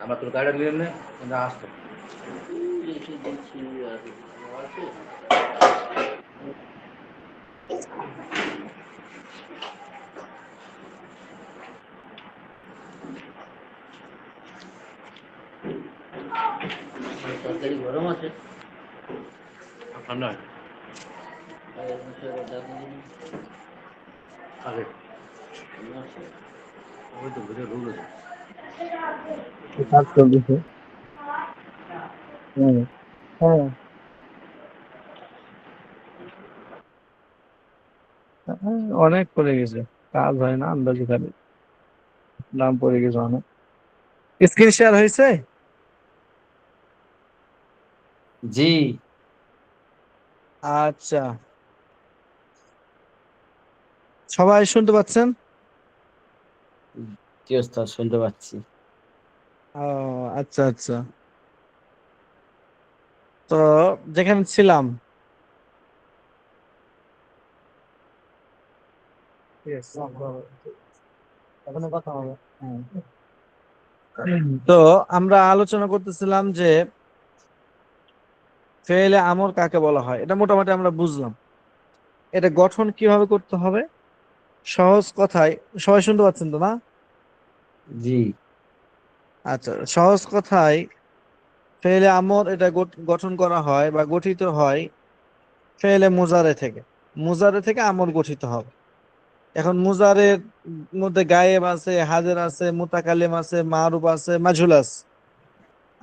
আমরা তোর গাড়ি নিয়ে নে আসতো তরকারি গরম আছে ঠান্ডা আগে ওই তো ভিতরে রোগ আছে কাজ চলতেছে। হ্যাঁ, হ্যাঁ, হ্যাঁ, অনেক পড়ে গেছে, কাজ হয় না আন্দাজে, খালি দাম পড়ে গেছে অনেক। স্ক্রিন শেয়ার হয়েছে? জি। আচ্ছা, সবাই শুনতে পাচ্ছেন? কি ওস্তাদ, শুনতে পাচ্ছি। ও আচ্ছা আচ্ছা, তো যেখানে ছিলাম, ঠিক আছে, এখন কথা হবে। হ্যাঁ। তো আমরা আলোচনা করতেছিলাম যে ফেলে আমর কাকে বলা হয়, এটা মোটামুটি আমরা বুঝলাম। এটা গঠন কিভাবে করতে হবে সহজ কথায়, সবাই শুনতে পাচ্ছেন তো না? জি। আচ্ছা, সহজ কথায় ফেলে আমর এটা গঠন করা হয় বা গঠিত হয় ফেলে মুজারে থেকে। মুজারে থেকে আমর গঠিত হবে। এখন মুজারের মধ্যে গায়েব আছে, হাজের আছে, মুতাকাল্লিম আছে, মারুফ আছে, মাজহুল আছে।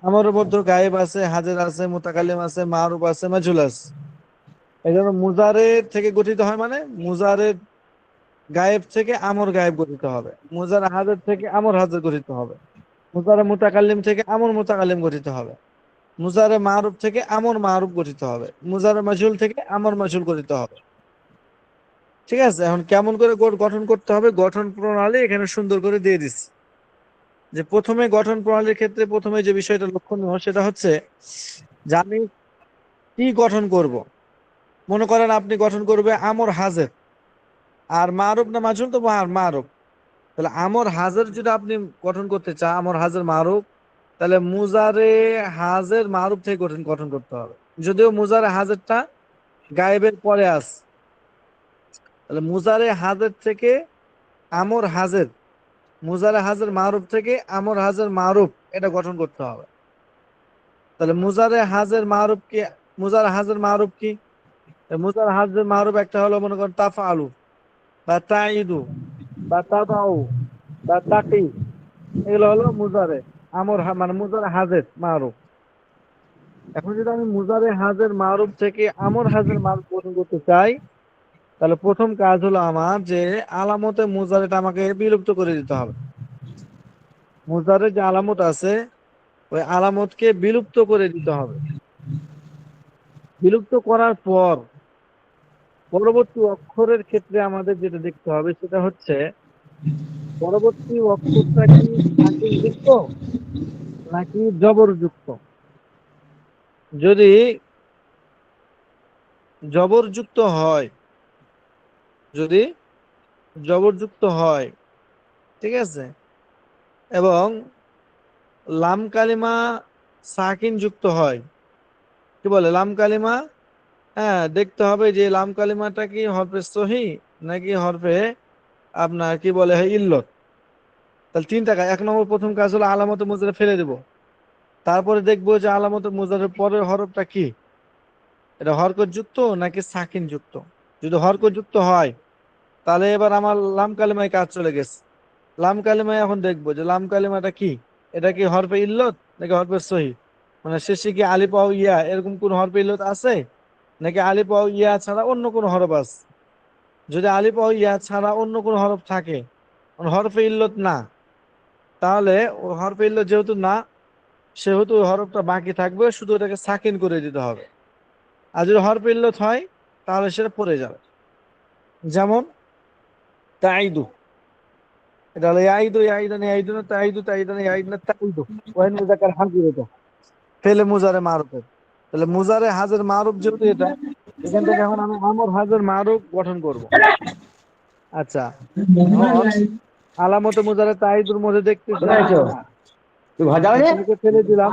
আমরের মধ্যে গায়েব আছে, হাজের আছে, মুতাকাল্লিম আছে, মারুফ আছে, মাজহুল আছে। এই জন্য মুজারের থেকে গঠিত হয় মানে মুজারের গায়েব থেকে আমর গায়েব গঠিত হবে, মুজার হাজের থেকে আমর হাজের গঠিত হবে, মুজারে মুতাকাল্লিম থেকে আমর মুতাকাল্লিম গঠিত হবে, মুজারে মারুফ থেকে আমর মারুফ গঠিত হবে, মুজারে মাজহুল থেকে আমর মাজহুল গঠিত হবে। ঠিক আছে, এখন কেমন করে গঠন করতে হবে গঠন প্রণালী এখানে সুন্দর করে দিয়ে দিচ্ছি। যে প্রথমে গঠন প্রণালীর ক্ষেত্রে প্রথমে যে বিষয়টা লক্ষণীয় সেটা হচ্ছে যে আমি কি গঠন করব। মনে করেন আপনি গঠন করবে আমর হাজের, আর মারুফ না মাজহুল, তো মারুফ। তাহলে আমর হাজের যদি আপনি গঠন করতে চান, আমর হাজের মারুফ, তাহলে মুজারে হাজের মারুফ থেকে গঠন গঠন করতে হবে। যদিও মুজারে হাজেরটা গায়েবের পরে আছে, তাহলে মুজারে হাজের থেকে আমর হাজের, মুজারে হাজের মারুফ থেকে আমর হাজের মারুফ, এটা গঠন করতে হবে। তাহলে মুজারে হাজের মারুফ কি? মুজারে হাজের মারুফ কি? মুজারে হাজের মারুফ একটা হলো মনে করেন তাফআলু বা তাইদু বা তাদাউ বা তাকি, এগুলো হলো মুজারে আমর মানে মুজারে হাজের মারুফ। এখন যদি আমি মুজারে হাজের মারুফ থেকে আমর হাজের মারুফ গঠন করতে চাই, তাহলে প্রথম কাজ হলো আমার যে আলামতে মুজারেটা আমাকে বিলুপ্ত করে দিতে হবে। মুজারের যে আলামত আছে ওই আলামতকে বিলুপ্ত করে দিতে হবে। বিলুপ্ত করার পর পরবর্তী অক্ষরের ক্ষেত্রে আমাদের যেটা দেখতে হবে সেটা হচ্ছে পরবর্তী অক্ষরটা কি সাকিন যুক্ত নাকি জবর যুক্ত। যদি জবরযুক্ত হয়, যদি জবরযুক্ত হয়, ঠিক আছে, এবং লাম কালিমা সাকিন যুক্ত হয়, কি বলে লাম কালিমা, হ্যাঁ দেখতে হবে যে লাম কালিমাটা কি হরফে সহি নাকি হরফে আপনার কি বলে ইল্লত। তাহলে তিনটা কাজ, এক নম্বর প্রথম কাজ হলো আলামতে মুজারে ফেলে দেব, তারপরে দেখবো যে আলামতে মুজারের পরের হরফটা কি, এটা হরকত যুক্ত নাকি সাকিন যুক্ত। যদি হরকত যুক্ত হয় তাহলে এবার আমার লাম কালিমায় কাজ চলে গেছে। লাম কালিমায় এখন দেখবো যে লাম কালিমাটা কি, এটা কি হরফে ইল্লত নাকি হরফে সহি, মানে শেষে কি আলিফ ওয়াও ইয়া এরকম কোন হরফে ইল্লত আছে নাকি আলিফ ওয়াও ইয়া ছাড়া অন্য কোনো হরফ আছে। যদি আলিফ ওয়াও ইয়া ছাড়া অন্য কোনো হরফ থাকে, হরফে ইল্লত না, তাহলে ও হরফে ইল্লত যেহেতু না, সেহেতু ওই হরফটা বাকি থাকবে, শুধু ওটাকে সাকিন করে দিতে হবে। আর যদি হরফে ইল্লত হয় তাহলে সেটা পড়ে যাবে। যেমন তাইদু, এটা হলো ইয়াইদু ইয়াইদান ইয়াইদুনা তাইদু তাইদান ইয়াইদুনা তাইদু, ওয়াইন মুযাক্কার হাজির, এটা ফেলে মুজারে মারুফের। তাহলে মুজারে হাজের মারুফ যেহেতু এটা, এখান থেকে এখন আমি আমর হাজের মারুফ গঠন করব। আচ্ছা, এখন আলামতে মুজারে তাইদুর মধ্যে দেখতেছি আমি কোথায় আছো? তুই ঘর যাবে রে? তাকে ফেলে দিলাম,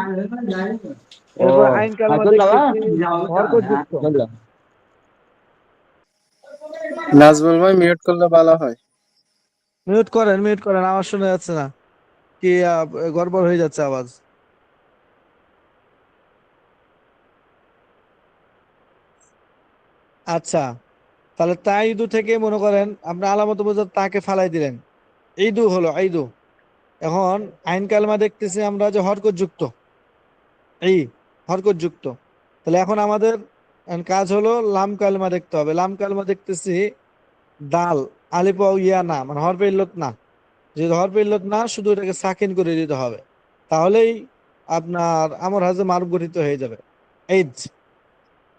ও এরপর আইন কালমা চল বাবা দেখতেছি হরকতযুক্ত। চল। নাজমুল ভাই মিউট করলে ভালো হয়। মিউট করেন, আওয়াজ শোনা যাচ্ছে না। কি গড়বড় হয়ে যাচ্ছে আওয়াজ। আচ্ছা, তাহলে তাইদু থেকে মনে করেন আপনি আলামত বোঝার তাকে ফালাই দিলেন, ঈদু হলো ঈদু। এখন আইন কালমা দেখতেছি আমরা যে হরকতযুক্ত, এই হরকতযুক্ত। তাহলে এখন আমাদের কাজ হলো লাম কালমা দেখতে হবে। লাম কালমা দেখতেছি দাল, আলিফ ওয়াও ইয়া না, মানে হরফে ইল্লত না। যদি হরফে ইল্লত না, শুধু এটাকে সাকিন করে দিতে হবে, তাহলেই আপনার আমর হাজে মারুফ গঠিত হয়ে যাবে। এইদ।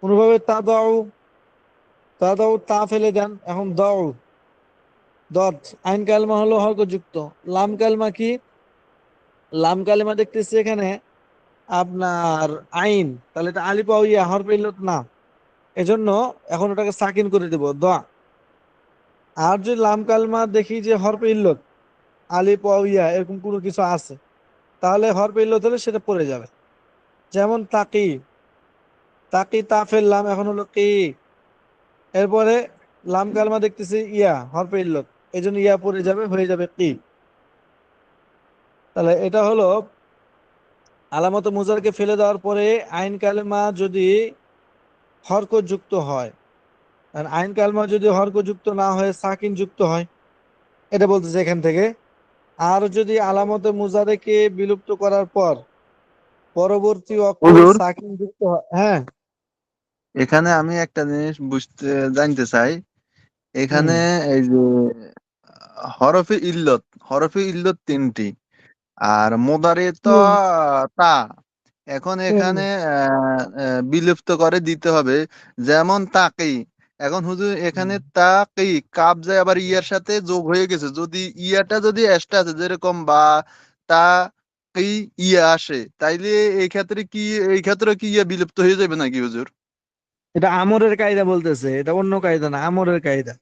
কোনোভাবে তা দাও, তা দাও, তা ফেলে দেন, এখন দাও দত। আইন কালমা হলো হরকতযুক্ত। লাম কালমা কি? লাম কালমা দেখতেছি এখানে আপনার আইন, তাহলে এটা আলিফ ওয়াও ইয়া হরফে ইল্লত না, এজন্য এখন ওটাকে সাকিন করে দেব দোয়া। আর যদি লাম কালমা দেখি যে হরফে ইল্লত, আলিফ ওয়াও ইয়া এরকম কোনো কিছু আছে, তাহলে হরফে ইল্লত হলে সেটা পড়ে যাবে। যেমন তাকি, তাকি তা ফেললাম, এখন হলো কি। এরপরে লাম কালমা দেখতেছি ইয়া হরফে ইল্লত, এই জন্য ইয়া পড়ে যাবে, হয়ে যাবে কি। তাহলে এটা হলো আলামত মুজারকে ফেলে দেওয়ার পরে আইন কালেমা যদি হরকত যুক্ত হয়, আর আইন কালমা যদি হরকত যুক্ত না হয়ে সাকিন যুক্ত হয়, এটা বলতেছে এখান থেকে। আর যদি আলামত মুজারেকে বিলুপ্ত করার পর পরবর্তী অক্ষর হুজুর, সাকিন যুক্ত হয়, হ্যাঁ। এখানে আমি একটা জিনিস জানতে চাই। হুম। এখানে এই যে হরফে ইল্লত, হরফে ইল্লত তিনটি, আর মোদারে তো হুম। তা। এখন হুম। এখানে বিলুপ্ত করে দিতে হবে, যেমন তাকি। এখন হুজুর এখানে তাকি কাব যায় আবার ইয়ার সাথে যোগ হয়ে গেছে, যদি ইয়াটা যদি এক্সট্রা আছে যেরকম বা তা কি ইয়া আসে, তাইলে এই ক্ষেত্রে কি ইয়া বিলুপ্ত হয়ে যাবে নাকি হুজুর? এটা আমরের কায়দা বলতেছে, এটা অন্য কায়দা না, আমরের কায়দা।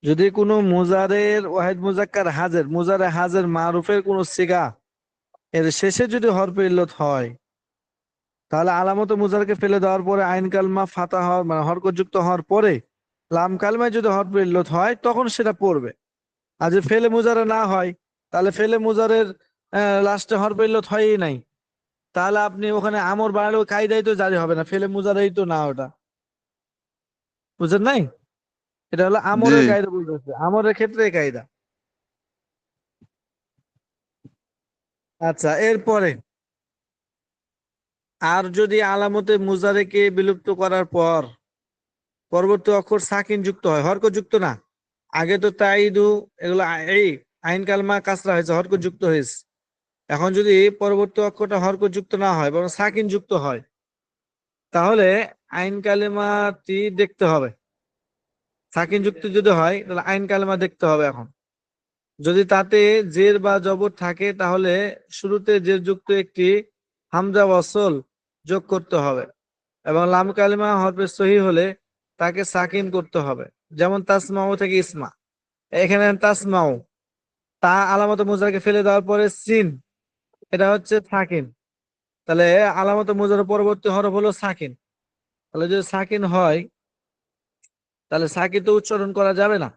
যদি কোনো মুজারের ওয়াহিদ মুজাক্কার হাজের, মুজারে হাজের মারুফের কোন সিগা এর শেষে যদি হরফে ইল্লত হয়, তাহলে আলামত মুজারকে ফেলে দেওয়ার পরে আইন কালমা ফাতা হওয়ার মানে হরকত যুক্ত হওয়ার পরে লাম কালমায় যদি হরফে ইল্লত হয়, তখন সেটা পড়বে। আর যদি ফেলে মুজারে না হয়, তাহলে ফেলে মুজারের লাস্টে হরফে ইল্লত হয়ই নাই, তাহলে আপনি ওখানে আমর বাড়ালেও কায়দাই তো জারি হবে না, ফেলে মুজারেই তো না ওটা। বুঝেন নাই? এটা হলো জি। আমরের কায়দা, বলতেছে আমরের ক্ষেত্রে এই কায়দা। আচ্ছা, এরপরে আর যদি আলামতে মুজারেকে বিলুপ্ত করার পর পরবর্তী অক্ষর সাকিন যুক্ত হয়, হরকত যুক্ত না। আগে তো তাইদু এগুলো এই আইন কালমা কাসরা হয়েছে, হরকত যুক্ত হয়েছে। এখন যদি পরবর্তী অক্ষরটা হরকত যুক্ত না হয় বরং সাকিন যুক্ত হয়, তাহলে আইন কালেমাটি দেখতে হবে। সাকিন যুক্ত যদি হয় তাহলে আইন কালেমা দেখতে হবে। এখন যদি তাতে জের বা জবর থাকে, তাহলে শুরুতে জের যুক্ত একটি হামজা ওয়াসল যোগ করতে হবে, এবং লাম কালিমা হরফে সহি হলে তাকে সাকিন করতে হবে। যেমন তাসমাউ থেকে ইসমা, এখানে তাসমাউ, তা আলামত মুজারকে ফেলে দেওয়ার পরে সিন, এটা হচ্ছে সাকিন। তাহলে আলামত মুজার পরবর্তী হরফ হলো সাকিন। তাহলে যদি সাকিন হয়, তাহলে সাকিন তো উচ্চারণ করা যাবে না,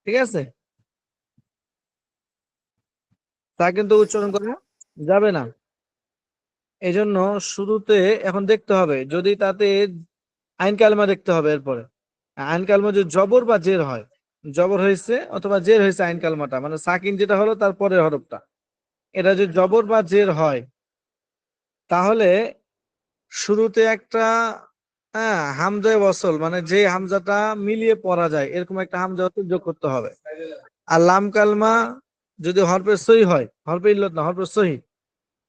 ঠিক আছে? সাকিন তো উচ্চারণ করা যাবে না। এই জন্য শুরুতে এখন দেখতে হবে যদি তাতে আইন কালমা দেখতে হবে। এরপরে আইন কালমা যদি জবর বা জের হয়, জবর হয়েছে অথবা জের হয়েছে আইন কালমাটা, মানে সাকিন যেটা হলো তার পরের হরফটা, এটা যদি জবর বা জের হয়, তাহলে শুরুতে একটা হামজায় ওয়াসল, মানে যে হামজাটা মিলিয়ে পড়া যায় এরকম একটা হামজা ওয়াসল যোগ করতে হবে। আর লাম কালমা যদি হরফে সহি হয়, হরফে ইল্লত না, হরফে সহি,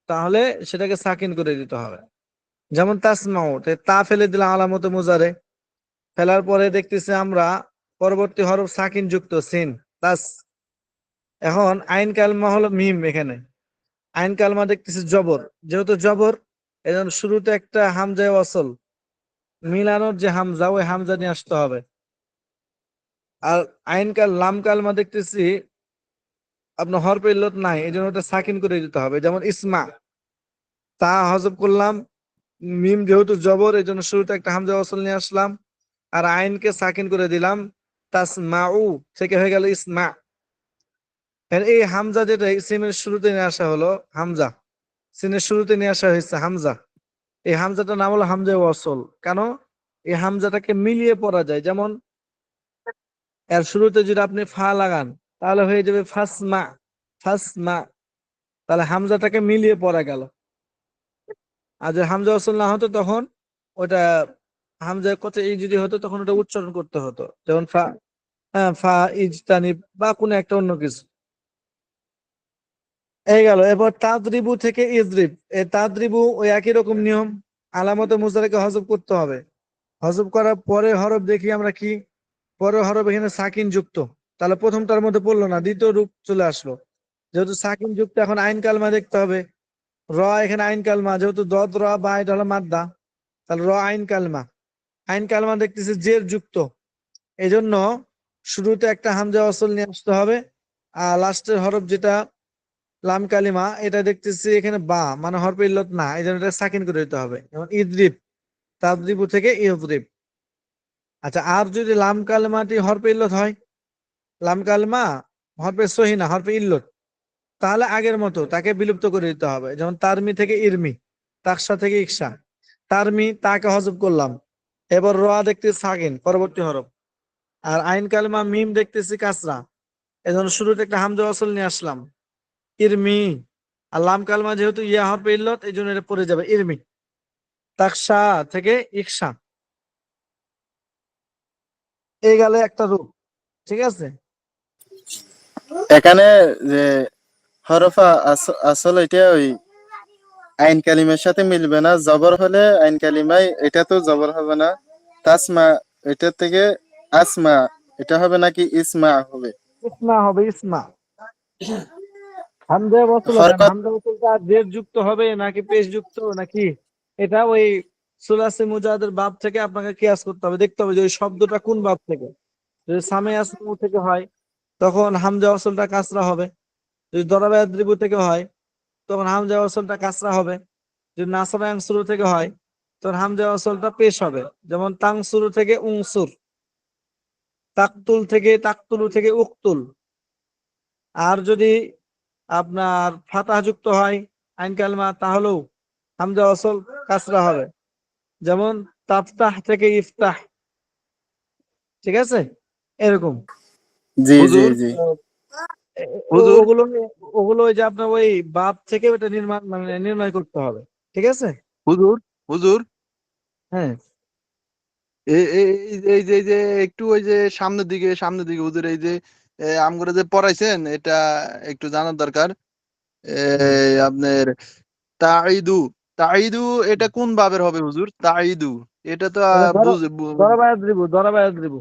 তাহলে সেটাকে সাকিন করে দিতে হবে। যেমন তাসমাউ, তা ফেলে দিলাম আলামতে মুজারে, ফেলার পরে দেখতেছি আমরা পরবর্তী হরফ সাকিন যুক্ত সিন, তাস। এখন আইন কালমা হলো মিম, এখানে আইন কালমা দেখতেছি জবর, যেহেতু জবর এজন্য শুরুতে একটা হামজায় ওয়াসল মিলানোর যে হামজা, ওই হামজা নিয়ে আসতে হবে। আর লাম কালমা দেখতেছি আপনার হরফে ইল্লত নাই, এই জন্য ওটা সাকিন করে দিতে হবে। যেমন ইসমা, তা হজব করলাম, মিম যেহেতু জবর এই জন্য শুরুতে একটা হামজা ওয়াসল নিয়ে আসলাম, আর আইনকে সাকিন করে দিলাম, তাসমাউ থেকে হয়ে গেল ইসমা। এই হামজা যেটা সিমের শুরুতে নিয়ে আসা হলো হামজা, সিনের শুরুতে নিয়ে আসা হয়েছে হামজা, এই হামজাটার নাম হলো হামজা ওয়াসল। কেন? এই হামজাটাকে মিলিয়ে পড়া যায়। যেমন এর শুরুতে যদি আপনি ফা লাগান তাহলে হয়ে যাবে ফাসমা, ফাসমা, তাহলে হামজাটাকে মিলিয়ে পড়া গেল। আর যদি হামজা ওয়াসল না হতো তখন ওটা হামজা কত এই যদি হতো তখন ওটা উচ্চারণ করতে হতো, যেমন ফা, হ্যাঁ ফা ইজতানি বা কোনো একটা অন্য কিছু। এই গেল। এরপর তাদরিবু থেকে ইজরিব, এই তাদরিবু ওই একই রকম নিয়ম, আলামতে মুজারাকে হজব করতে হবে। হজব করার পরে হরফ দেখি আমরা কি, পরে হরফ এখানে সাকিন যুক্ত, তাহলে প্রথমটার মধ্যে পড়লো না, দ্বিতীয় রূপ চলে আসলো। যেহেতু সাকিন যুক্ত এখন আইন কালমা দেখতে হবে। র এখানে আইন কালমা, যেহেতু দদ র বা এটা হলো মাদ্দা, তাহলে র আইন কালমা। আইন কালমা দেখতেছি জের যুক্ত, এই জন্য শুরুতে একটা হামজা ওয়াসল নিয়ে আসতে হবে। আর লাস্টের হরফ যেটা লাম কালিমা, এটা দেখতেছি এখানে বা মানে হরফে ইল্লত না, এই জন্য এটা সাকিন করে দিতে হবে। যেমন ইদ্রিব, তাদরিবু থেকে ইদ্রিব। আচ্ছা, আর যদি লাম কালিমাটি হরফে ইল্লত হয়, লাম কালিমা হরফে সহি না, হরফে ইল্লত, তাহলে আগের মতো তাকে বিলুপ্ত করে দিতে হবে। যেমন তারমি থেকে ইরমি, তাকসা থেকে ইকসা। তারমি তাকে হজব করলাম, এবার র দেখতেছি সাকিন পরবর্তী হরফ। আর আইন কালিমা মিম দেখতেছি কাসরা, এজন্য শুরুতে একটা হামজা ওয়াসল নিয়ে আসলাম, ইরমি। আর লাম কালমা যেহেতু ইয়া হরফে ইল্লত এই জন্য এটা পড়ে যাবে ইরমি। তাকসা থেকে ইকসা। এই গেলে একটা রূপ, ঠিক আছে। এখানে যে হরফা আসল এটা ওই আইন কালিমার সাথে মিলবে না, জবর হলে আইন কালিমায় এটা তো জবর হবে না। তাসমা, এটা থেকে আসমা, এটা হবে নাকি ইসমা হবে? ইসমা হবে, ইসমা। হামজা ওয়াসল হবে, হরকত হামজা ওয়াসলটা জের যুক্ত হবে নাকি পেশ যুক্ত নাকি, এটা ওই সুলাসে মুজাহাদের বাব থেকে আপনাকে কিয়াস করতে হবে, দেখতে হবে যে ওই শব্দটা কোন বাব থেকে। যদি সামে আসমাউ থেকে হয় তখন হামজা ওয়াসলটা কাসরা হবে। যদি দরাবা ইয়াদরিবু থেকে হয় তখন হামজা ওয়াসলটা কাসরা হবে। যদি নাসরা ইয়ানসুরু থেকে হয় তখন হামজা ওয়াসলটা পেশ হবে। যেমন তাংসুরু থেকে উংসুর, তাকতুল থেকে তাকতুলু থেকে উকতুল। আর যদি আপনার ফাতাহ যুক্ত হয় আইন কালমা তাহলেও হামজা ওয়াসল কাসরা হবে। যেমন তাফতাহ থেকে ইফতাহ, ঠিক আছে, এরকম। জি জি হুজুর, জি। হুজুর, ওগুলো ওগুলো ওই যে আপনার ওই বাপ থেকে ওটা নির্মাণ মানে নির্ণয় করতে হবে, ঠিক আছে। হুজুর, হুজুর, হ্যাঁ, এই যে একটু ওই যে সামনের দিকে হুজুর, এই যে আমগরে যে পড়াইছেন এটা একটু জানার দরকার। হুম। আপনার তাইদু, তাইদু এটা কোন ভাবের হবে হুজুর? তাইদু এটা তো এটা ধরো, বুঝ- ধরাবায়াত দিব।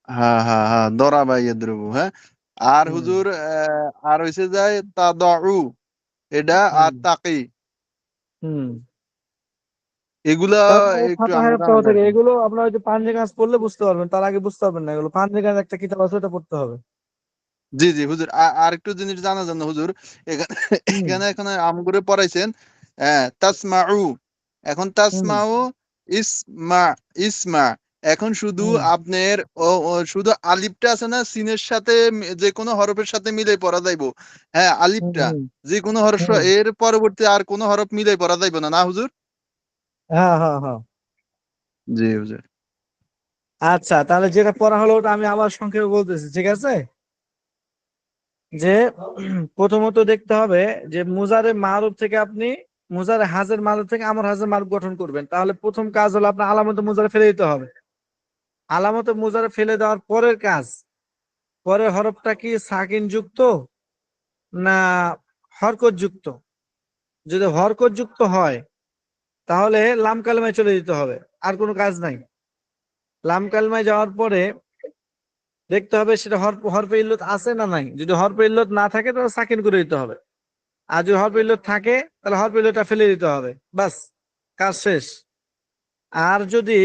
হ্যাঁ হ্যাঁ হ্যাঁ, দরাবা ইয়াদ্রুবু, হ্যাঁ। আর হুম হুজুর আর হইছে যায় তাদাউ, এটা আর হুম তাকি, হুম। এগুলা তারপরে এই একটু ফাতাহের আমার পর জানা থেকে দরকার। এগুলো আপনার ওই যে পাঞ্জে কাজ পড়লে বুঝতে পারবেন, তার আগে বুঝতে পারবেন না। এগুলো পাঞ্জে কাজ একটা কিতাব আছে, ওটা পড়তে হবে। জি জি হুজুর, আর একটু জিনিস জানার জন্য হুজুর, এখানে হুম এখানে এখানে আমগুরে পড়াইছেন তাসমাউ, এখন হুম তাসমাউ ইসমা, ইসমা, এখন শুধু হুম আপনার ও শুধু আলিফটা আছে না সিনের সাথে যে কোনো হরফের সাথে মিলে পড়া যাইবো। হ্যাঁ, হুম আলিফটা হুম যে কোনো হরফ, হুম। এর পরবর্তী আর কোনো হরফ মিলে পড়া যাইবো না, না হুজুর? হ্যাঁ হ্যাঁ হ্যাঁ। জি হুজুর। আচ্ছা, তাহলে যেটা পড়া হলো ওটা আমি আবার সংক্ষেপে বলতেছি, ঠিক আছে। যে প্রথমত দেখতে হবে যে মুজারে মারুফ থেকে আপনি মুজারে হাজের মারুফ থেকে আমর হাজের মারুফ গঠন করবেন। তাহলে প্রথম কাজ হলো আপনার আলামতে মুজারে ফেলে দিতে হবে। আলামতে মুজারে ফেলে দেওয়ার পরের কাজ, পরের হরফটা কি সাকিন যুক্ত না হরকত যুক্ত। যদি হরকত যুক্ত হয় তাহলে লাম কালেমায় চলে যেতে হবে, আর কোনো কাজ নাই। লাম কালেমায় যাওয়ার পরে দেখতে হবে সেটা হরফে ইল্লত আছে না নাই। যদি হরফে ইল্লত না থাকে তাহলে সাকিন করে দিতে হবে। আর যদি হরফে ইল্লত থাকে তাহলে হরফে ইল্লতটা ফেলে দিতে হবে, বাস, কাজ শেষ। আর যদি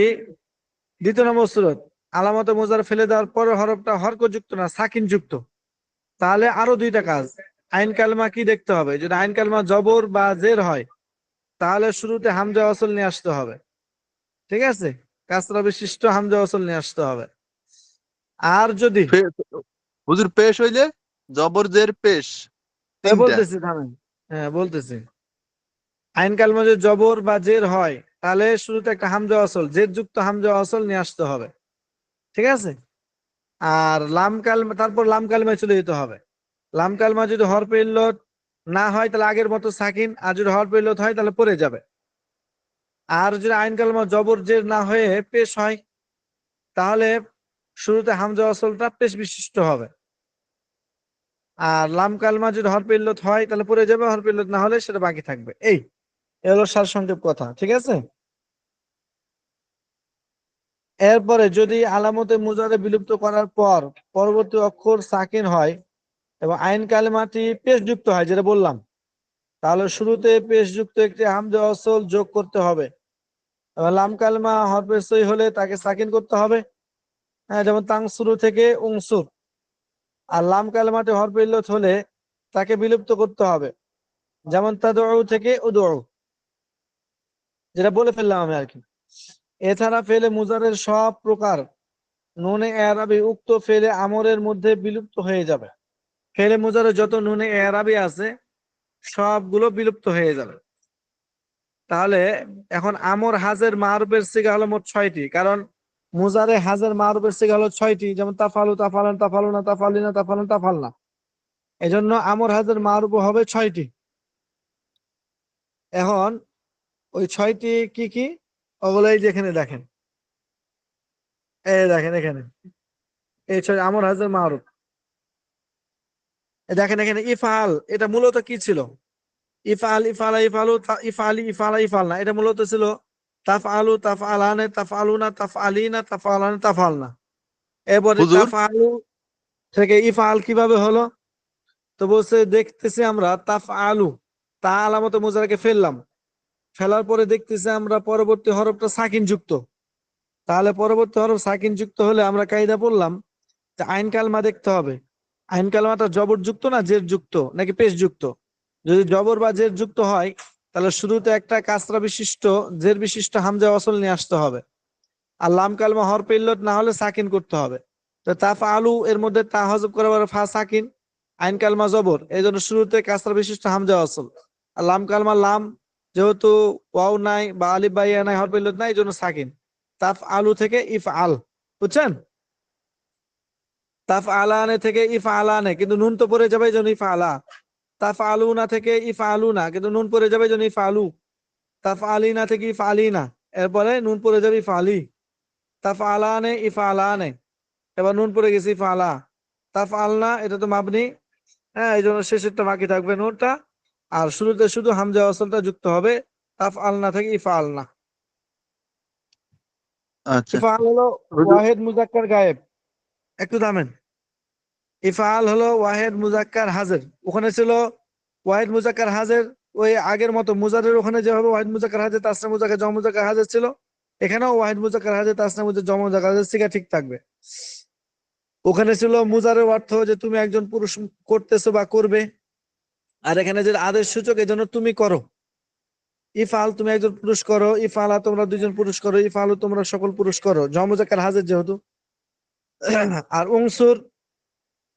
দ্বিতীয় নম্বর সূরত, আলামতে মুজার ফেলে দেওয়ার পরে হরফটা হরকত যুক্ত না সাকিন যুক্ত, তাহলে আরো দুইটা কাজ। আইন কালমা কি দেখতে হবে? যদি আইন কালমা জবর বা জের হয় তাহলে শুরুতে হামজা ওয়াসল নিয়ে আসতে হবে। ঠিক আছে, কাসরা বিশিষ্ট হামজা ওয়াসল নিয়ে আসতে হবে। আর যদি হুজুর পেশ হইলে জবর জের পেশ তিনটা। বলতেছি থামেন, হ্যাঁ বলতেছি, আইন কালমা যদি জবর বা জের হয় তাহলে শুরুতে একটা হামজা ওয়াসল, জের যুক্ত হামজা ওয়াসল নিয়ে আসতে হবে। ঠিক আছে, আর লাম কালমা, তারপর লাম কালমায় চলে যেতে হবে। লাম কালমা যদি হরফে ইল্লত না হয় তাহলে আগের মতো সাকিন, আর যদি হরফে ইল্লত হয় তাহলে পড়ে যাবে। আর যদি আইন কালমা জবর জের না হয়ে পেশ হয় তাহলে শুরুতে হামজা ওয়াসলটা পেশ বিশিষ্ট হবে। আর লাম কালমা যদি হরফে ইল্লত হয় তাহলে পড়ে যাবে, হরফে ইল্লত না হলে সেটা বাকি থাকবে। এই হলো সারসংক্ষেপ কথা। ঠিক আছে, এরপরে যদি আলামতে মুজারে বিলুপ্ত করার পর পরবর্তী অক্ষর সাকিন হয় এবং আইন কালেমাটি পেশ যুক্ত হয়, যেটা বললাম, তাহলে শুরুতে পেশ যুক্ত একটি হামজা ওয়াসল যোগ করতে হবে। এবং লাম কালেমা হরফে সই হলে তাকে সাকিন করতে হবে। হ্যাঁ, যেমন তাংসুরু থেকে উংসুর। আর লাম কালেমাটি হরফে ইল্লত হলে তাকে বিলুপ্ত করতে হবে, যেমন তাদউ থেকে উদউ, যেটা বলে ফেললাম আমি আর কি। এছাড়া ফেলে মুজারের সব প্রকার নুনে এরাবি উক্ত ফেলে আমরের মধ্যে বিলুপ্ত হয়ে যাবে। ফেলে মুজারে যত নুনে এরাবি আছে সবগুলো বিলুপ্ত হয়ে যাবে। তাহলে এখন আমর হাজের মারুফের সিগা হলো মোট 6টি, কারণ মুজারে হাজের মারুফের সিগা হলো 6টি, যেমন তাফালু, তাফালান, তাফালুনা, তাফালিনা, তাফালুন, তাফালনা। এজন্য আমর হাজের মারুফ হবে 6টি। এখন ওই 6টি কি কি, ওগুলো এই যে এখানে দেখেন, এই দেখেন এখানে এই 6 আমর হাজের মারুফ। দেখেন এখানে ইফআল, এটা মূলত কি ছিল? ইফআল, ইফআলা, ইফআলু, ইফআলি, ইফআলা, ইফআলনা, এটা মূলত ছিল তাফআলু, তাফআলানে, তাফআলুনা, তাফআলিনা, তাফআলানে, তাফআলনা। এরপরে হুজুর তাফআলু থেকে ইফআল কিভাবে হলো? তো বলছে দেখতেছি আমরা তাফআলু, তা আলামতে মুজারাকে ফেললাম, ফেলার পরে দেখতেছি আমরা পরবর্তী হরফটা সাকিন যুক্ত। তাহলে পরবর্তী হরফ সাকিন যুক্ত হলে আমরা কায়দা পড়লাম যে আইন কালমা দেখতে হবে, আইন কালমাটা জবর যুক্ত না জের যুক্ত নাকি পেশ যুক্ত। যদি জবর বা জের যুক্ত হয় তাহলে শুরুতে একটা কাসরা বিশিষ্ট জের বিশিষ্ট হামজা ওয়াসল নিয়ে আসতে হবে। আর লাম কালমা হরফে ইল্লত না হলে সাকিন করতে হবে। তো তাফআলু এর মধ্যে তা হযফ করার পরে ফা সাকিন, আইন কালমা জবর, এই জন্য শুরুতে কাসরা বিশিষ্ট হামজা ওয়াসল। আর লাম কালমা লাম, যেহেতু ওয়াও নাই বা আলিফ বা ইয়া নাই, হরফে ইল্লত নাই, এই জন্য সাকিন। তাফআলু থেকে ইফআল, বুঝছেন? তাফআলানে থেকে ইফআলানে, কিন্তু নুন তো পড়ে যাবে, এই জন্য ইফআলা। তাফআলুনা থেকে ইফআলুনা, কিন্তু নুন পড়ে যাবে, এই জন্য ইফআলু। তাফআলিনা থেকে ইফআলিনা, এরপরে নুন পড়ে যাবে, ইফআলি। তাফআলানে ইফআলানে, এবার নুন পড়ে গেছে, ইফআলা। তাফআলনা, এটা তো মাবনি, হ্যাঁ, এই জন্য শেষেরটা বাকি থাকবে নুনটা, আর শুরুতে শুধু হামজা ওয়াসলটা যুক্ত হবে, তাফআলনা থেকে ইফআলনা। আচ্ছা ইফআল হলো হুজুর ওয়াহিদ মুজাক্কার গায়েব। একটু দামেন, ইফআল হলো ওয়াহিদ মুজাক্কার হাজির। ওখানে ছিল ওয়াহিদ মুজাক্কার হাজির, ওই আগের মতো মুজারের ওখানে যেভাবে ওয়াহিদ মুজাক্কার হাজির, তাসনা মুজাক্কার, জমা মুজাক্কার হাজির ছিল, এখানেও ওয়াহিদ মুজাক্কার হাজির, তাসনা মুজাক্কার, জমা মুজাক্কার হাজির সিগা ঠিক থাকবে। ওখানে ছিল মুজারের অর্থ যে তুমি একজন পুরুষ করতেছো বা করবে, আর এখানে যে আদেশ সূচক, এই জন্য তুমি করো। ইফআল, তুমি একজন পুরুষ করো, ইফআলা, তোমরা দুইজন পুরুষ করো, ইফআলু, তোমরা সকল পুরুষ করো, জমা মুজাক্কার হাজির যেহেতু। আর উনসুর,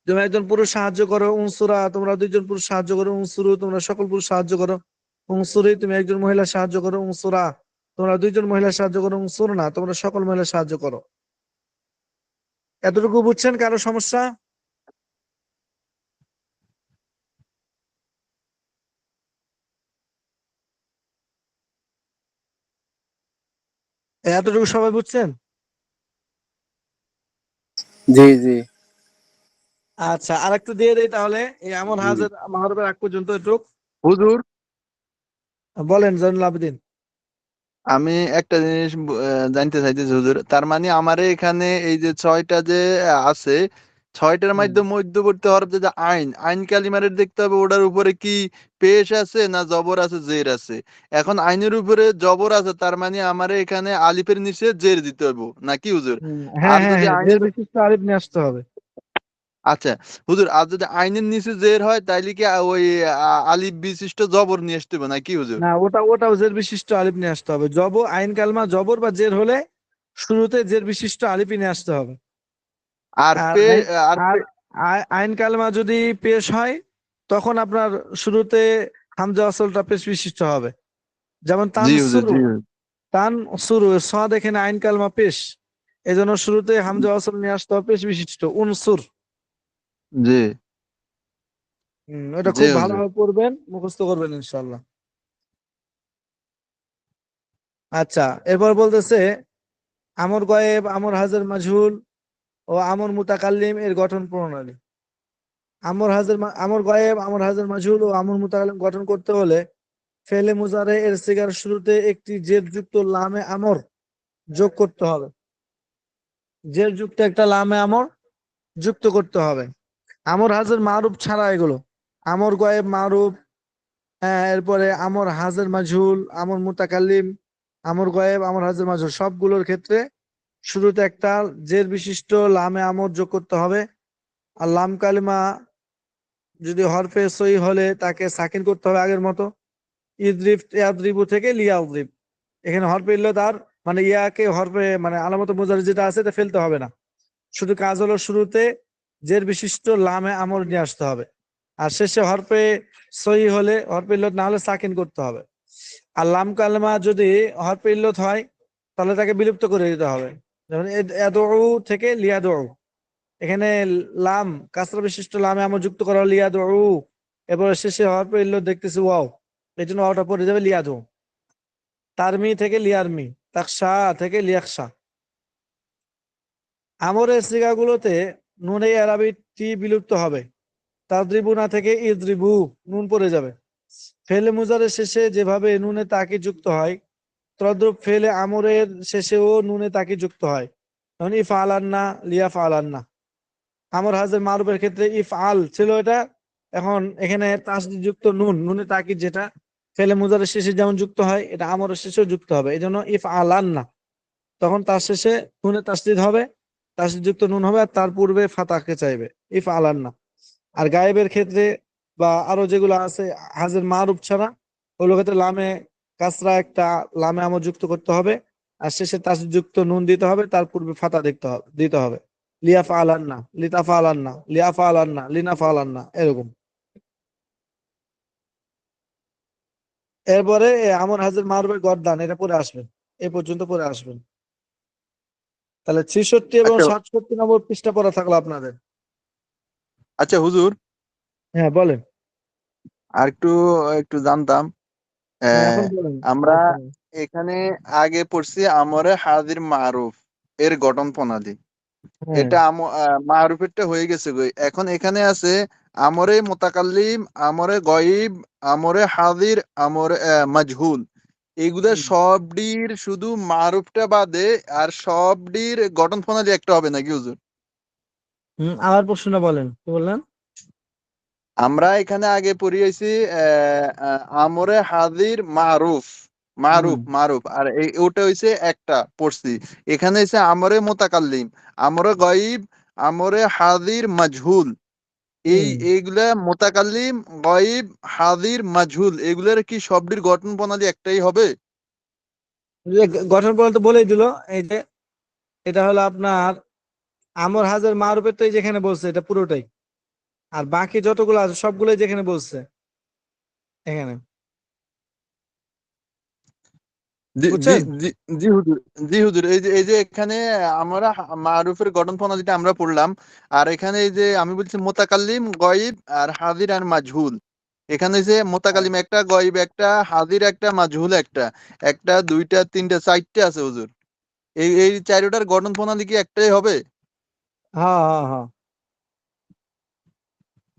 তুমি একজন পুরুষ সাহায্য করো, উনসুরা, তোমরা দুইজন পুরুষ সাহায্য করো, উনসুরু, তোমরা সকল পুরুষ সাহায্য করো, উনসুরি, তুমি একজন মহিলা সাহায্য করো, উনসুরা, তোমরা দুইজন মহিলা সাহায্য করো, উনসুর না, তোমরা সকল মহিলা সাহায্য করো। এতটুকু বুঝছেন? কারো সমস্যা? এতটুকু সবাই বুঝছেন? জি জি। আচ্ছা, আর একটু দিয়ে দেই তাহলে, এই এমন জি। হাজার মাহরুবের আগ পর্যন্ত একটু হুজুর বলেন জয়নুল আবেদিন। আমি একটা জিনিস জানতে চাইতেছি হুজুর, তার মানে আমারে এখানে এই যে 6টা যে আছে, 6টার মধ্যে মধ্যবর্তী হরফ যে আইন আইন কালিমারের দেখতে হবে ওটার উপরে কি পেশ আছে না জবর আছে জের আছে। এখন আইনের উপরে জবর আছে, তার মানে আমারে এখানে আলিফের নিচে জের দিতে হবে নাকি হুজুর? হ্যাঁ আর হ্যাঁ যদি হ্যাঁ, আইনের জের বিশিষ্ট আলিফ নিয়ে আসতে হবে। আচ্ছা হুজুর, আর যদি আইনের নিচে জের হয় তাইলে কি ওই আলিফ বিশিষ্ট জবর নিয়ে আসতে হবে নাকি হুজুর? না, ওটাও জের বিশিষ্ট আলিফ নিয়ে আসতে হবে। আইন কালমা জবর বা জের হলে শুরুতে জের বিশিষ্ট আলিফই নিয়ে আসতে হবে। আর আর পে আইন আর আর পে আইন কালমা যদি পেশ হয় তখন আপনার শুরুতে হামজা আসলটা পেশ বিশিষ্ট হবে। যেমন জি হুজুর, তানসুরু, জি হুজুর, তান সুরু সাদ এখানে আইন কালমা পেশ, এই জন্য শুরুতে হামজা আসল নিয়ে আসতে হবে পেশ বিশিষ্ট উনসুর। জি এটা জি খুব হুজুর। ভালোভাবে পড়বেন, মুখস্থ করবেন ইনশাল্লাহ। আচ্ছা, এরপর বলতেছে আমর গয়েব, আমর হাজার মাজহুল ও আমর মুতাকাল্লিম এর গঠন প্রণালী। আমর গয়েব, আমর হাজার মাজহুল ও আমর মুতাকাল্লিম গঠন করতে হলে ফেলে মুজারে এর সিগার শুরুতে একটি জের যুক্ত লামে আমর যোগ করতে হবে। জের যুক্ত একটা লামে আমর যুক্ত করতে হবে। আমর হাজার মারুফ ছাড়া এগুলো, আমর গয়েব মারুফ, এরপরে আমর হাজার মাজহুল, আমর মুতাকাল্লিম, আমর গয়েব, আমর হাজার মাজহুল সবগুলোর ক্ষেত্রে শুরুতে একটা জের বিশিষ্ট লামে আমর যোগ করতে হবে। আর লাম কালিমা যদি হরফে সই হলে তাকে সাকিন করতে হবে আগের মতো। ইদ্রিব ইয়াদ্রিবু থেকে লিয়াদ্রিব, এখানে হরফে ইল্লে তার মানে ইয়াকে হরফে মানে আলামত মুজারি যেটা আছে এটা ফেলতে হবে না, শুধু কাজ হলো শুরুতে জের বিশিষ্ট লামে আমর নিয়ে আসতে হবে। আর শেষে হরফে সই হলে, হরফে ইল্লত না হলে সাকিন করতে হবে। আর লাম কালেমা যদি হরফে ইল্লত হয় তাহলে তাকে বিলুপ্ত করে দিতে হবে। যেমন ইয়াদউ থেকে লিয়াদউ, এখানে লাম কাসরা বিশিষ্ট লামে আমর যুক্ত করা হলো লিয়াদউ, এরপর শেষে হরফে ইল্লত দেখতেছি ওয়াও, এই জন্য ওয়াওটা পড়ে যাবে লিয়াদউ। তারমি থেকে লিয়ারমি, তাকশা থেকে লিয়াকশা। আমরের সিগাগুলোতে নুনে আরবিটি বিলুপ্ত হবে। তাদ্রিবুনা থেকে ইদ্রিবু, নুন পড়ে যাবে। ফেলে মুজারের শেষে যেভাবে নুনে তাকিদ যুক্ত হয় তদ্রুপ ফেলে আমরের শেষেও নুনে তাকিদ যুক্ত হয়। যেমন ইফ আলান্না লিয়াফ আলান্না। আমর হাজের মারুফের ক্ষেত্রে ইফ আল ছিল এটা, এখন এখানে তাসদিদ যুক্ত নুন, নুনে তাকিদ যেটা ফেলে মুজারের শেষে যেমন যুক্ত হয় এটা আমরের শেষেও যুক্ত হবে, এই জন্য ইফ আলান্না, তখন তার শেষে নুনে তাসদিদ হবে, তাসদিদ যুক্ত নুন হবে আর তার পূর্বে ফাতাকে চাইবে ইফ আলান্না। আর গায়েবের ক্ষেত্রে বা আরো যেগুলো আছে হাজের মারুফ ছাড়া ওগুলোর ক্ষেত্রে লামে কাসরা একটা লামে আমর যুক্ত করতে হবে আর শেষে তাসদিদ যুক্ত নুন দিতে হবে, তার পূর্বে ফাতা দিতে হবে। লিয়াফা আলান্না, লিতাফা আলান্না, লিয়াফা আলান্না, লিনাফা আলান্না, এরকম। এরপরে আমর হাজের মারুফের গর্দান এটা পরে আসবেন, এ পর্যন্ত পরে আসবেন। তাহলে 66 এবং আচ্ছা 67 নম্বর পৃষ্ঠা পড়া থাকলো আপনাদের। আচ্ছা হুজুর, হ্যাঁ বলেন। আর একটু একটু জানতাম। হ্যাঁ এখন আহ, বলেন। আমরা এখানে আগে পড়ছি আমরে হাজির মারুফ এর গঠন প্রণালী। হ্যাঁ। এটা মারুফেরটা হয়ে গেছে গো। এখন এখানে আছে আমরে মুতাকাল্লিম, আমরে গয়ব, আমরে হাজির, আমরে মাজহুল। এগুলা হুম। সবটির শুধু মারুফটা বাদে আর সবটির গঠন প্রণালী একটা হবে নাকি হুজুর? আবার প্রশ্নটা বলেন, কি বললেন? আমরা এখানে আগে পড়ি হয়েছি আমরে হাজির মারুফ, হুম। মারুফ আর ওটা হইছে একটা পড়ছি। এখানে হইছে আমরে মুতাকাল্লিম, আমরে গয়ব, আমরে হাজির মাজহুল। হুম। এইগুলা মুতাকাল্লিম, গয়ব, হাজির, মাজহুল এগুলার কি সবটির গঠন প্রণালী একটাই হবে? যে গঠন পর্যন্ত বলেই দিল। এই যে এটা হলো আপনার আমর হাজার মারুফের, তো এই যেখানে বলছে এটা পুরোটাই, আর বাকি যতগুলো আছে সবগুলোই যেখানে বলছে এখানে, জি জি বুঝছেন? জি জি হুজুর, জি হুজুর, এই যে এখানে আমরা মারুফের গঠন প্রণালীটা আমরা পড়লাম। আর এখানে এই যে আমি বলছি মুতাকাল্লিম, গয়ব আর হাজির আর মাজহুল। এখানে যে মুতাকাল্লিম একটা, গয়ব একটা, হাজির একটা, মাজহুল একটা, একটা দুইটা তিনটা চারটে আছে হুজুর। এই চারটার গঠন প্রণালী কি একটাই হবে? হ্যাঁ, হ্যাঁ, হ্যাঁ।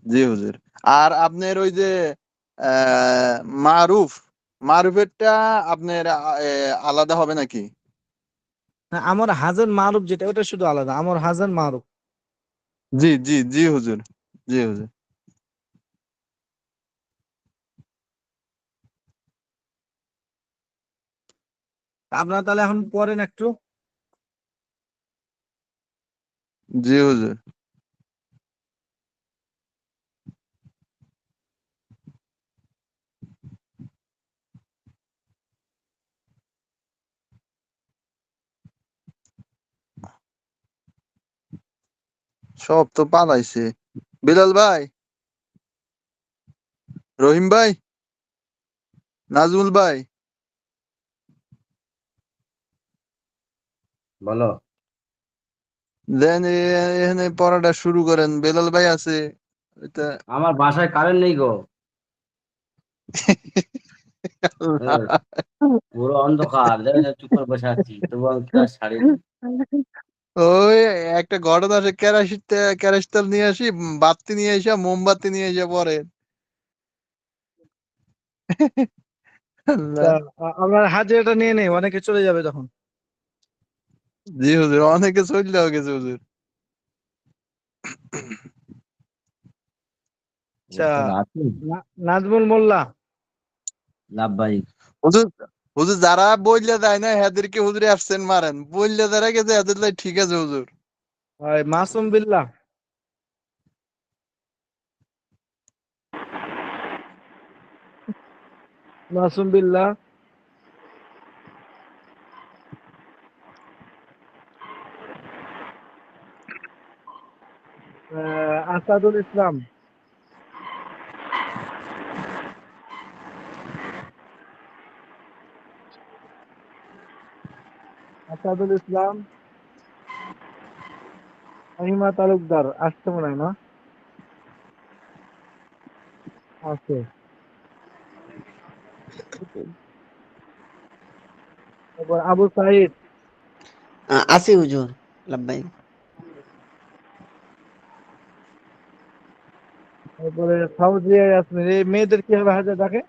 জি হুজুর। আর আপনার ওই যে আহ মারুফ, মারুফেরটা আপনার আলাদা হবে নাকি? না, আমর হাজার মারুফ যেটা ওটা শুধু আলাদা, আমর হাজার মারুফ। জি জি জি হুজুর, জি হুজুর। আপনারা তাহলে এখন পড়েন একটু। জি হুজুর। সব তো পালাইছে। বিলাল ভাই, রহিম ভাই, নাজমুল ভাই, বলো। দেন এখানে পড়াটা শুরু করেন। বেলাল ভাই আছে এটা। আমার বাসায় কারেন্ট নেই গো। হ্যাঁ, পুরো অন্ধকার, দেখো চুপ করে বসে আছি, তবু আমি ক্লাস ছাড়িনি। ওই একটা ঘটনা আছে, কেরাসিন তেল নিয়ে আসি, বাতি নিয়ে এসে, মোমবাতি নিয়ে এসে পরে। তা আমরা হাজিরাটা নিয়ে নেই, অনেকে চলে যাবে তখন। জি হুজুর, অনেকে চললেও গেছে হুজুর। আচ্ছা, তাহলে আছি। নাজমুল মোল্লা। লাভ ভাই। হুজুর, হুজুর যারা বললে দেয় না এদেরকে হুজুর অ্যাবসেন্ট মারেন, বললে যারা গেছে এদের লাই ঠিক আছে হুজুর। হয় মাসুম বিল্লাহ। মাসুম বিল্লাহ। আসাদুল ইসলাম। আসাদুল ইসলাম। আহিমা তালুকদার আসতে মনে হয় না? আছে। তারপর আবু সাইদ। আছে হুজুর, লাব্বাই। তারপরে ফাউজিয়া ইয়াসমিন। এই মেয়েদের কিভাবে হাজার ডাকে?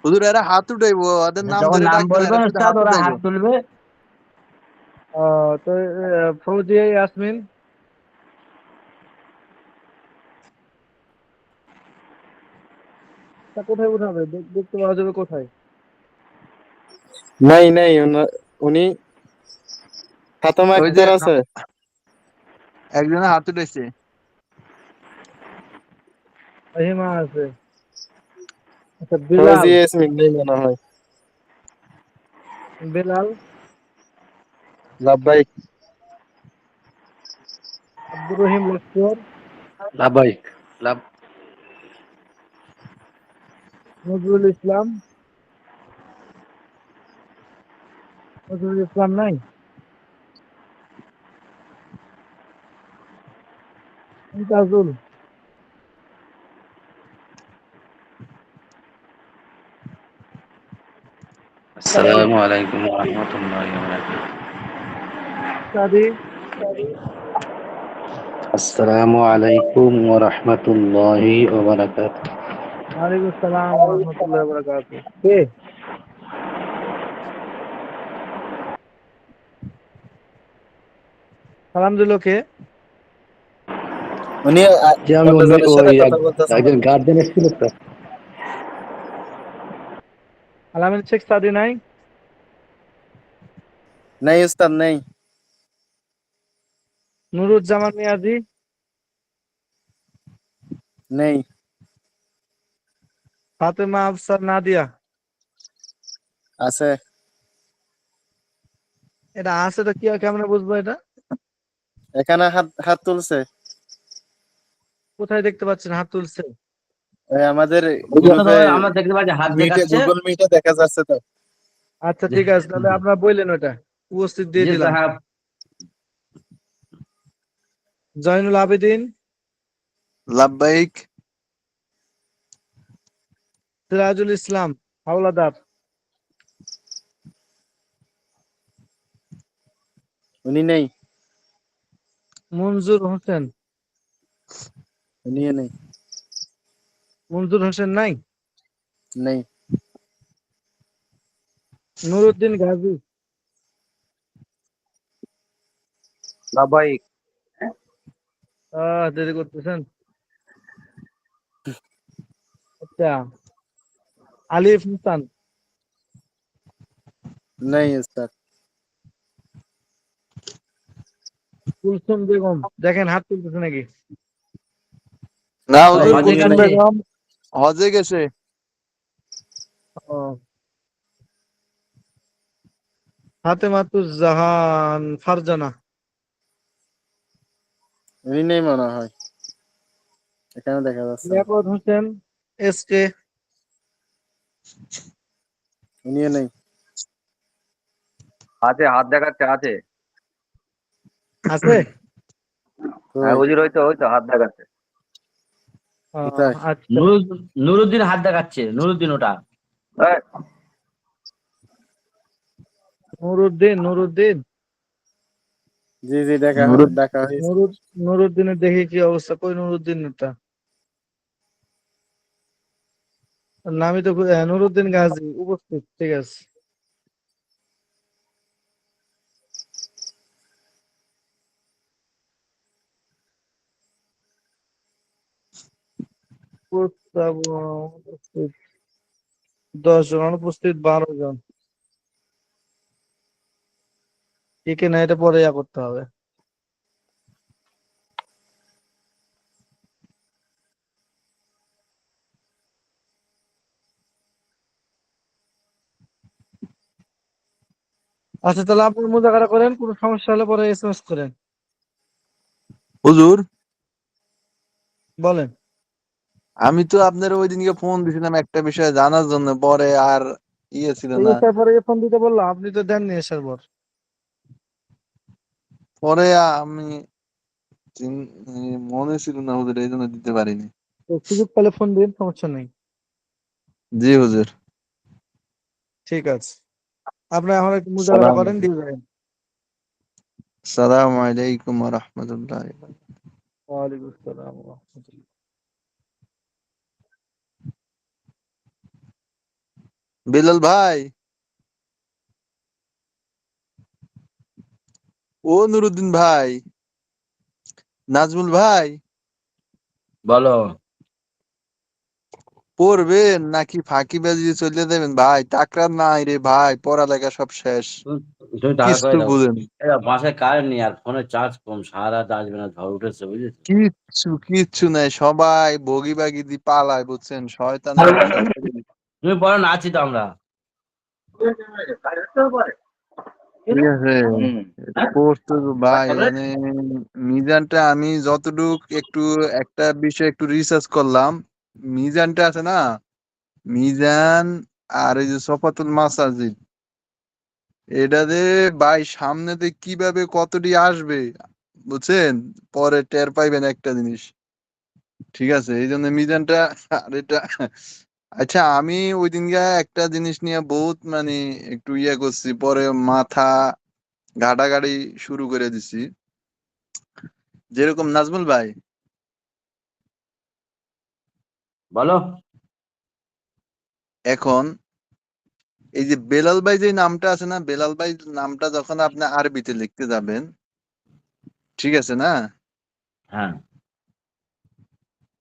হুজুর এরা হাত উঠাইবো, ওদের নাম যখন ধরে নাম ডাকবেন, এরা বলবেন শুধু উস্তাদ, হাত ওরা উঠাইবো। হাত তুলবে। তো ফৌজিয়া ইয়াসমিন। তা কোথায় উঠাবে? দেখতে পাওয়া যাবে কোথায়? নাই নাই, উনি ফাতেমা ওই যে আক্তার আছে। একজনের হাত উঠাইছে। আহিমা আছে। আচ্ছা, বিলাল। ফৌজিয়া ইয়াসমিন নেই মনে হয়। বেলাল। লাব্বাই। আব্দুর রহিম লস্কর। লাভ ভাই। লাভ। নজরুল ইসলাম। নজরুল ইসলাম নাই? মুমতাজুল। সাদি। আসসালামু আলাইকুম ওয়া রাহমাতুল্লাহি ওয়া বারাকাতুহু। সাদি। আসসালামু আলাইকুম ওয়া রাহমাতুল্লাহি ওয়া বারাকাতুহু। ওয়ালাইকুম আসসালাম ওয়া রাহমাতুল্লাহি ওয়া বারাকাতুহু। কে? সালাম দিল কে? উনি যে আমি অন্যজনের ওই সাথে কথা বলতেছে একজন মনে হয়। গার্জেন এসেছিল তো। আলামিন শেখ সাদি নাই? নাই উস্তাদ, নেই। নুরুজ্জামান নিয়াজি। নেই। ফাতেমা আফসার নাদিয়া। আছে। এটা আছে তো, কি কেমনে বুঝবো এটা? এখানে হাত হাত তুলছে। কোথায় দেখতে পাচ্ছেন হাত তুলছে? ওই আমাদের উস্তাদ, গ্রুপে, আমরা দেখতে পাচ্ছি হাত মিটে, দেখাচ্ছে। গুগল মিটে দেখা যাচ্ছে তো। আচ্ছা ঠিক আছে, তাহলে আপনারা বললেন ওটা, উপস্থিত দিয়ে জি দিলাম। সাহেব। জয়নুল আবেদিন। লাব্বাইক। সিরাজুল ইসলাম হাওলাদার। উনি নেই। মঞ্জুর হোসেন। উনিও নেই। মঞ্জুর হোসেন নাই? নেই। নুরুদ্দিন গাজী। লাভবাহিক। দেরি করতেছেন। আচ্ছা, আলিফ হাসান। নেই উস্তাদ। কুলসুম বেগম। দেখেন হাত তুলতেছে নাকি? না তো হুজুর, হজে কুলসুম গেছে। বেগম হজে গেছে। ও, ফাতেমাতুজ জাহান ফারজানা। উনি নেই মনে হয়, এখানে দেখা যাচ্ছে না। লিয়াকত হোসেন SK উনিও নেই। আছে, হাত দেখাচ্ছে, আছে। আছে? হ্যাঁ কই? হুজুর, ওই তো হাত দেখাচ্ছে। কোথায়? আচ্ছা, নুরুদ্দিন হাত দেখাচ্ছে, নুরুদ্দিন ওটা। এই, নুরুদ্দিন জি জি, দেখা হয়েছে। নুরুদ্দিনের দেখি কি অবস্থা, কই নুরুদ্দিনটা? নামই তো নুরুদ্দিন গাজী উপস্থিত, ঠিক আছে। প্রস্তাব উপস্থিত 10 জন, অনুপস্থিত 12 জন। কে না, এটা পরে করতে হবে। আচ্ছা, তাহলে আপনি মুজাকারা করেন, কোনো সমস্যা হলে পরে SMS করেন। হুজুর, বলেন। আমি তো আপনার ওই দিনকে ফোন দিছিলাম একটা বিষয়ে জানার জন্য, পরে আর ছিল এই না। এসার পরে ফোন দিতে বললাম, আপনি তো দেননি এসার পর। পরে আমি মনে ছিল না হুজুর, এই জন্য দিতে পারিনি। তো সুযোগ পেলে ফোন দিন, সমস্যা নেই। জি হুজুর। ঠিক আছে, আপনি এখন একটু মুজাকারা সালাম করেন, দিয়ে যাবেন। সালাম আলাইকুম ওয়া রাহমাতুল্লাহ। ওয়ালাইকুম আসসালাম ওয়া রাহমাতুল্লাহ। বেলাল ভাই, ও নুরুদ্দিন ভাই, নাজমুল ভাই, বলো। পড়বেন নাকি ফাঁকি বাজিয়ে চলে দেবেন ভাই? টাকরা নাই রে ভাই, পড়ালেখা সব শেষ, তুমি টাকা করে কিছু দাও। বুঝেন। এরা বাসায় কারেন্ট নেই আর ফোনের চার্জ কম, সারা রাত আসবে না, ঝড় উঠেছে বুঝেছো। কিচ্ছু নাই, সবাই বগি বাগি দিয়ে পালায়, বুঝছেন? শয়তানের বাসা থেকে। তুমি পড়ো না, আছি তো আমরা। ঠিক আছে, পড়তে তো ভাই মানে মিজানটা আমি যতটুক একটু একটা বিষয় একটু রিসার্চ করলাম, মিজানটা আছে না, মিজান আর এই যে সফাতুল মাসাজিদ, এটাতে ভাই সামনেতে কিভাবে কতটি আসবে, বুঝছেন? পরে টের পাইবেন একটা জিনিস। ঠিক আছে, এই জন্য মিজানটা আর এটা। আচ্ছা, আমি ওই দিনকে একটা জিনিস নিয়ে বহুত মানে একটু করছি, পরে মাথা ঘাটাঘাটি শুরু করে দিছি। যেরকম নাজমুল ভাই, বলো। এখন এই যে বেলাল ভাই যে নামটা আছে না, বেলাল ভাই নামটা যখন আপনি আরবিতে লিখতে যাবেন, ঠিক আছে না? হ্যাঁ,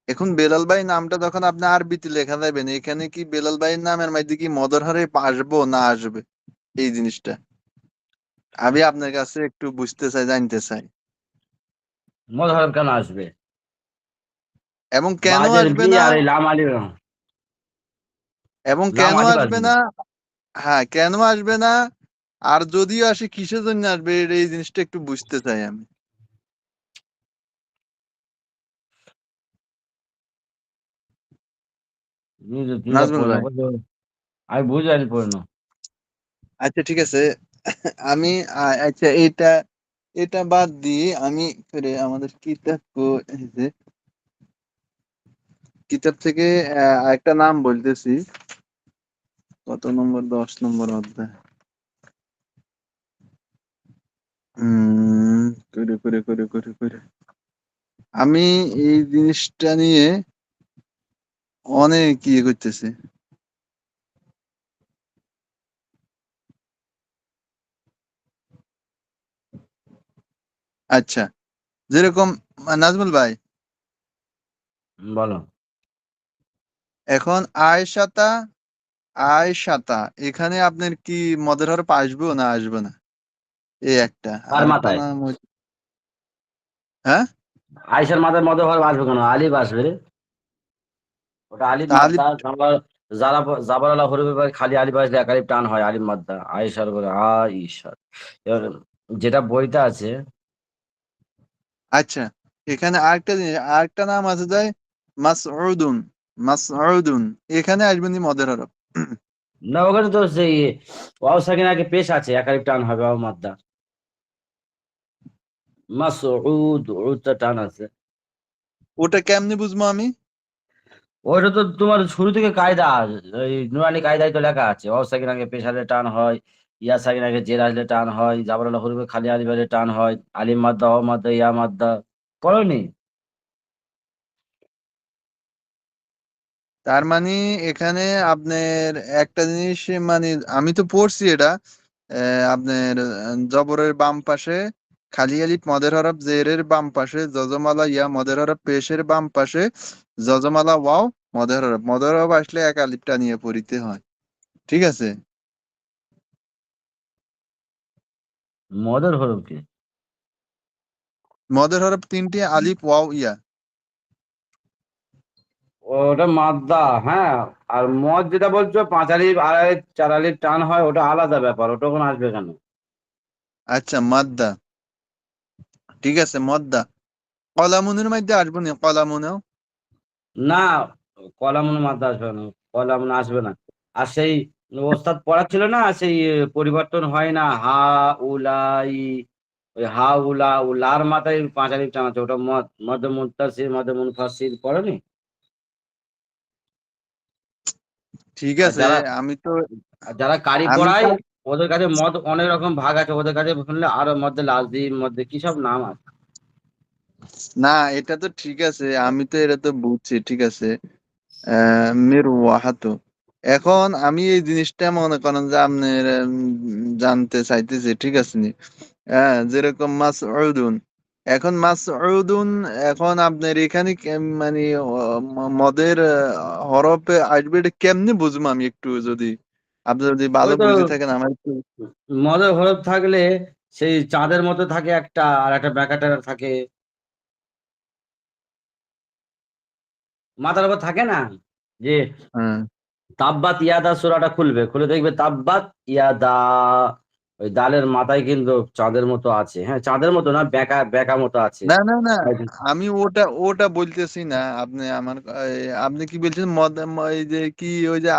এখন বেলাল ভাই নামটা যখন আপনি আরবিতে লেখা যাবেন, এখানে কি বেলাল ভাইয়ের নামের মধ্যে কি মদর হরে আসবো না আসবে, এই জিনিসটা আমি আপনার কাছে একটু বুঝতে চাই, জানতে চাই। মজার কেন আসবে? এবং কেন বাজের আসবে বি না, আর এই লাম আলি, এবং লাম কেন আলিফ আসবে আসবে। না, হ্যাঁ কেন আসবে না, আর যদিও আসে কিসের জন্য আসবে, এই জিনিসটা একটু বুঝতে চাই আমি। তুমি নাজমুল পড়ে ভাই, নেবো, আমি বুঝাইনি পড়ে নাও। আচ্ছা ঠিক আছে। আমি আচ্ছা এটা এটা বাদ দিয়ে আমি ফিরে আমাদের কিতাব এই যে কিতাব থেকে একটা নাম বলতেছি, কত নম্বর, 10 নম্বর অধ্যায়। করে করে করে করে করে আমি এই জিনিসটা নিয়ে অনেক করতেছি। আচ্ছা, যেরকম নাজমুল ভাই, বলো। এখন আয়সাতা এখানে আপনার কি মদের হরফ আসবে না আসবে না? এই একটা, কার আর একটা মাথায়? নাম হ্যাঁ, আয়সার মাথায় মধ্যে ভাবে আসবে কেন? আলিফ আসবে রে। ওটা আলিফ তাহলে মাদ্দা, যারা জাবারালা হরফে পারে খালি আলিফ আসলে এক আলিফ টান হয়, আলিফ মাদ্দা। আয়েশার করে আইসার। এবার যেটা বইতে আছে, আচ্ছা এখানে আরেকটা জিনিস, আরেকটা নাম আছে যায় মাসউদুন। মাসউদুন এখানে আসবে নি মদের হরফ। না, ওখানে তো সেই ওয়াও সাকিন আগে পেশ আছে, একালিফ টান হবে ওয়াও মাদ্দা। মাসউদ, উদটা টান আছে। ওটা কেমনে বুঝবো আমি? ওইটা তো তোমার শুরু থেকে কায়দা, ওই নুরানি কায়দায় তো লেখা আছে, ওয়াও সাকিন আগে পেশ আসলে টান হয়, ইয়া সাকিন আগে জের আসলে টান হয়, জাবরাল হরফে খালি আলিফ আসলে টান হয়, আলিম মাদ্দা, ওয়াও মাদ্দা, ইয়া মাদ্দা। পড়োনি? তার মানে এখানে আপনার একটা জিনিস, মানে আমি তো পড়ছি এটা, আপনার জবরের বাম পাশে খালি আলিফ মদের হরফ, জেরের বাম পাশে জজমালা ইয়া মদের হরফ, পেশের বাম পাশে জজমালা ওয়াও মদের হরফ। মদের হরফ আসলে এক আলিফটা নিয়ে পড়িতে হয়, ঠিক আছে? মদের হরফ কি? মদের হরফ তিনটি, আলিফ ওয়াও ইয়া। ওটা মাদ্দা, হ্যাঁ। আর মদ যেটা বলছো 5 আলিফ 8 আলিফ 4 আলিফ টান হয়, ওটা আলাদা ব্যাপার, ওটা ওখানে আসবে কেন? আচ্ছা মাদ্দা, ঠিক আছে মদ্দা। কলামুনের মধ্যে আসবো না, কলামুনেও? না, কলামুন মাদ্দা আসবে না, কলামুন আসবে না। আর সেই ওস্তাদ পড়াচ্ছিল না, সেই পরিবর্তন হয় না, হা উলাই, ওই হা উলা, উলার মাথায় 5 আলিফ টান আছে, ওটা মদ, মধ্যে মুনতাসির, মধ্যে মুনফাসির, পড়েনি? ঠিক আর আছে। যারা আমি তো আর যারা কারি আমি পড়ায়, তো ওদের কাছে মদ অনেক রকম ভাগ আছে, ওদের কাছে শুনলে আরো মধ্যে লাজিম, মধ্যে কি সব নাম আছে। না, এটা তো ঠিক আছে, আমি তো এটা তো বুঝছি, ঠিক আছে। মির ওয়াহাতু। এখন আমি এই জিনিসটা মনে করেন যে আপনার জানতে চাইতেছি, ঠিক আছে নি? হ্যাঁ, যেরকম মাসউদুন, এখন মাসউদুন, এখন আপনার এখানে মানে মদের হরফে আসবে, এটা কেমনে বুঝবো আমি? একটু যদি আপনি যদি ভালো ওই তো বুঝে থাকেন আমার একটু। মদের হরফ থাকলে সেই চাঁদের মতো থাকে একটা, আর একটা ব্যাকাটা থাকে মাথার উপর থাকে না, যে হ্যাঁ, তাব্বাত ইয়াদা সূরাটা খুলবে, খুলে দেখবে তাব্বাত ইয়াদা, ওই দালের মাথায় কিন্তু চাঁদের মতো আছে, হ্যাঁ চাঁদের মতো না, বেকা বেকা মতো আছে। না না না, আমি ওটা ওটা বলতেছি না। আপনি আমার আপনি কি বলছেন এই যে কি ওই যে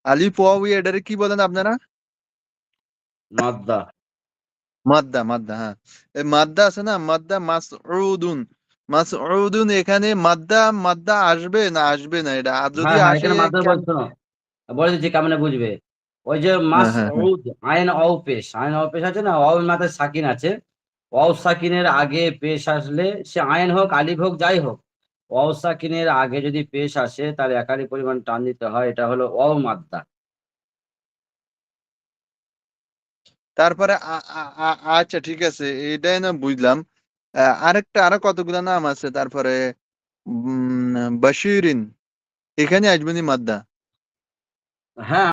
আলিফ ওয়াও এটারে কি বলেন আপনারা? মাদ্দা। মাদ্দা, মাদ্দা, হ্যাঁ। এই মাদ্দা আছে না, মাদ্দা মাসউদুন। মাসউদুন এখানে মাদ্দা, মাদ্দা আসবে না আসবে না, এটা আর যদি হ্যাঁ হ্যাঁ, আসে এখানে মাদ্দা বলছো না, বলে দিচ্ছি কেমনে বুঝবে। ওই যে হ্যাঁ মাস হ্যাঁ হ্যাঁ। উদ, আইন অও পেশ, আইন অও পেশ আছে না, অও মাথায় সাকিন আছে, অও সাকিনের আগে পেশ আসলে, সে আইন হোক আলিফ হোক যাই হোক, অও সাকিনের আগে যদি পেশ আসে তাহলে একালি পরিমাণ টান দিতে হয়, এটা হলো অও মাদ্দা। তারপরে আচ্ছা ঠিক আছে, এটাই না বুঝলাম। আরেকটা, আরো কতগুলা নাম আছে তারপরে। বাশিরিন, এখানে আসবে নি মাদ্দা? হ্যাঁ।